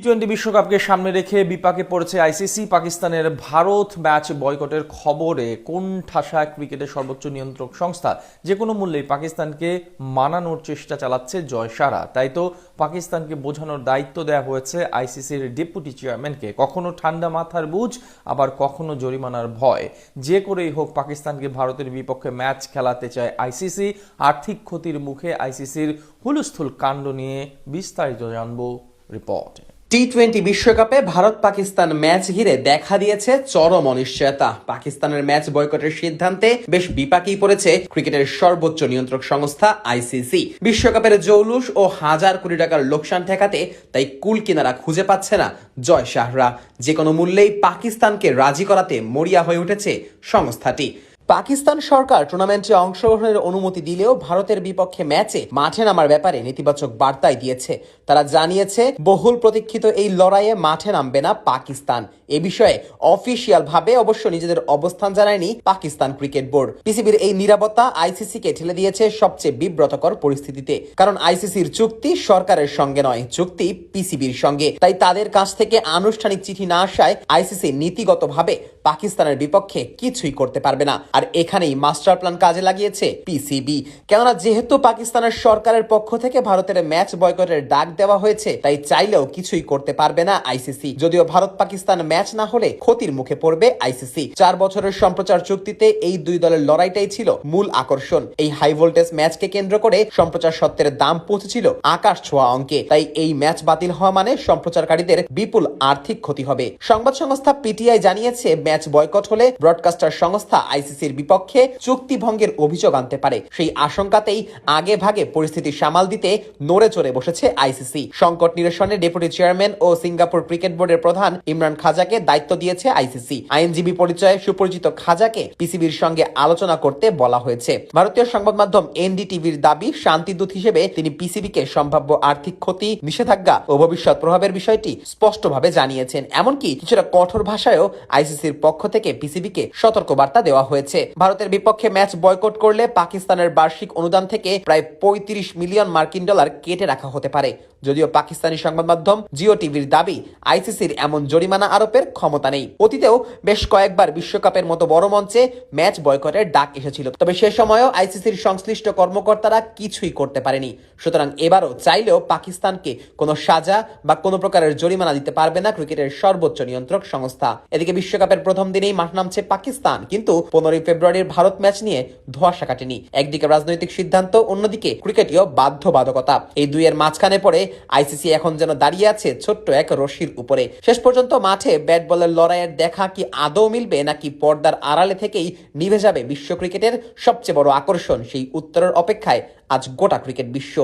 টি-20 বিশ্বকাপকে সামনে রেখে বিপাকে পড়েছে আইসিসি। পাকিস্তানের ভারত ম্যাচ বয়কটের খবরে কোণঠাসা ক্রিকেটের সর্বোচ্চ নিয়ন্ত্রক সংস্থা যে কোনো মূল্যেই পাকিস্তানকে মানানোর চেষ্টা চালাচ্ছে জয় সারা। তাই তো পাকিস্তানকে বোঝানোর দায়িত্ব দেওয়া হয়েছে আইসিসির ডেপুটি চেয়ারম্যানকে। কখনো ঠান্ডা মাথার বুঝ, আবার কখনো জরিমানার ভয়। যে করেই হোক পাকিস্তানকে ভারতের বিপক্ষে ম্যাচ খেলাতে চায় আইসিসি। আর্থিক ক্ষতির মুখে আইসিসির হুলস্থুল কাণ্ড নিয়ে বিস্তারিত জানবো রিপোর্টে। টি-20 বিশ্বকাপে ভারত পাকিস্তান ম্যাচ ঘিরে দেখা দিয়েছে চরম অনিশ্চয়তা। পাকিস্তানের ম্যাচ বয়কটের সিদ্ধান্তে বেশ বিপাকেই পড়েছে ক্রিকেটের সর্বোচ্চ নিয়ন্ত্রক সংস্থা আইসিসি। বিশ্বকাপের জৌলুস ও হাজার কোটি টাকার লোকসান ঠেকাতে তাই কুল কিনারা খুঁজে পাচ্ছে না জয় শাহরা। যে কোনো মূল্যেই পাকিস্তানকে রাজি করাতে মরিয়া হয়ে উঠেছে সংস্থাটি। পাকিস্তান সরকার টুর্নামেন্টে অংশগ্রহণের অনুমতি দিলেও ভারতের বিপক্ষে ম্যাচে মাঠে নামার ব্যাপারে নেতিবাচক বার্তাই দিয়েছে। তারা জানিয়েছে বহুল প্রতীক্ষিত এই লড়াইয়ে মাঠে নামবে না পাকিস্তান। এ বিষয়ে অফিসিয়াল ভাবে অবশ্য নিজেদের অবস্থান জানায়নি পাকিস্তান ক্রিকেট বোর্ড। পিসিবির এই নীরবতা আইসিসিকে ঠেলে দিয়েছে সবচেয়ে বিব্রতকর পরিস্থিতিতে। কারণ আইসিসির চুক্তি সরকারের সঙ্গে নয়, চুক্তি পিসিবির সঙ্গে। তাই তাদের কাছ থেকে আনুষ্ঠানিক চিঠি না আসায় আইসিসি নীতিগতভাবে পাকিস্তানের বিপক্ষে কিছুই করতে পারবে না। আর এখানেই মাস্টার প্ল্যান কাজে লাগিয়েছে পিসিবি। কেননা যেহেতু পাকিস্তানের সরকারের পক্ষ থেকে ভারতের ম্যাচ বয়কটের ডাক দেওয়া হয়েছে, তাই চাইলেও কিছুই করতে পারবে না আইসিসি। যদিও ভারত পাকিস্তান ম্যাচ না হলে ক্ষতির মুখে পড়বে আইসিসি। 4 বছরের সম্প্রচার চুক্তিতে এই দুই দলের লড়াইটাই ছিল মূল আকর্ষণ। এই হাই ভোল্টেজ ম্যাচকে কেন্দ্র করে সম্প্রচার সত্ত্বের দাম পৌঁছেছিল আকাশ ছোঁয়া অঙ্কে। তাই এই ম্যাচ বাতিল হওয়া মানে সম্প্রচারকারীদের বিপুল আর্থিক ক্ষতি হবে। সংবাদ সংস্থা পিটিআই জানিয়েছে, ম্যাচ বয়কট হলে ব্রডকাস্টার সংস্থা আইসিসির বিপক্ষে চুক্তি ভঙ্গের অভিযোগ আনতে পারে। সেই আশঙ্কাতেই আগে ভাগে পরিস্থিতি সামাল দিতে নড়ে চড়ে বসেছে আইসিসি। সংকট নিরসনে ডেপুটি চেয়ারম্যান ও সিঙ্গাপুর ক্রিকেট বোর্ডের প্রধান ইমরান খাজাকে দায়িত্ব দিয়েছে আইসিসি। আইনজীবী পরিচয়ে সুপরিচিত খাজাকে পিসিবির সঙ্গে আলোচনা করতে বলা হয়েছে। ভারতীয় সংবাদ মাধ্যম এনডিটিভির দাবি, শান্তিদূত হিসেবে তিনি পিসিবিকে সম্ভাব্য আর্থিক ক্ষতি, নিষেধাজ্ঞা ও ভবিষ্যৎ প্রভাবের বিষয়টি স্পষ্টভাবে জানিয়েছেন। এমনকি কিছুটা কঠোর ভাষায়ও আইসিসির পক্ষ থেকে পিসিবিকে সতর্কবার্তা দেওয়া হয়েছে। ভারতের বিপক্ষে ম্যাচ বয়কট করলে পাকিস্তানের বার্ষিক অনুদান থেকে প্রায় 35 মিলিয়ন মার্কিন ডলার কেটে রাখা হতে পারে। যদিও পাকিস্তানি সংবাদ মাধ্যম জিও টিভির দাবি, আইসিসির এমন জরিমানা আরোপের ক্ষমতা নেই। অতীতেও বেশ কয়েকবার বিশ্বকাপের মতো বড় মঞ্চে ম্যাচ বয়কটের ডাক এসেছিল, তবে সে সময়ও আইসিসির সংশ্লিষ্ট কর্মকর্তারা কিছুই করতে পারেনি। সুতরাং এবারও চাইলেও পাকিস্তানকে কোনো সাজা বা কোনো প্রকারের জরিমানা দিতে পারবে না ক্রিকেটের সর্বোচ্চ নিয়ন্ত্রক সংস্থা। এদিকে বিশ্বকাপের প্রথম দিনেই মাঠ নামছে পাকিস্তান, কিন্তু 15 ফেব্রুয়ারির ভারত ম্যাচ নিয়ে ধোঁয়াশা কাটেনি। একদিকে রাজনৈতিক সিদ্ধান্ত, অন্যদিকে ক্রিকেটীয় বাধ্যবাধকতা। এই দুইয়ের মাঝখানে পড়ে আইসিসি এখন যেন দাঁড়িয়ে আছে ছোট্ট এক রশির উপরে। শেষ পর্যন্ত মাঠে ব্যাট বলের লড়াইয়ের দেখা কি আদৌ মিলবে, নাকি পর্দার আড়ালে থেকেই নিভে যাবে বিশ্ব ক্রিকেটের সবচেয়ে বড় আকর্ষণ? সেই উত্তরের অপেক্ষায় আজ গোটা ক্রিকেট বিশ্ব।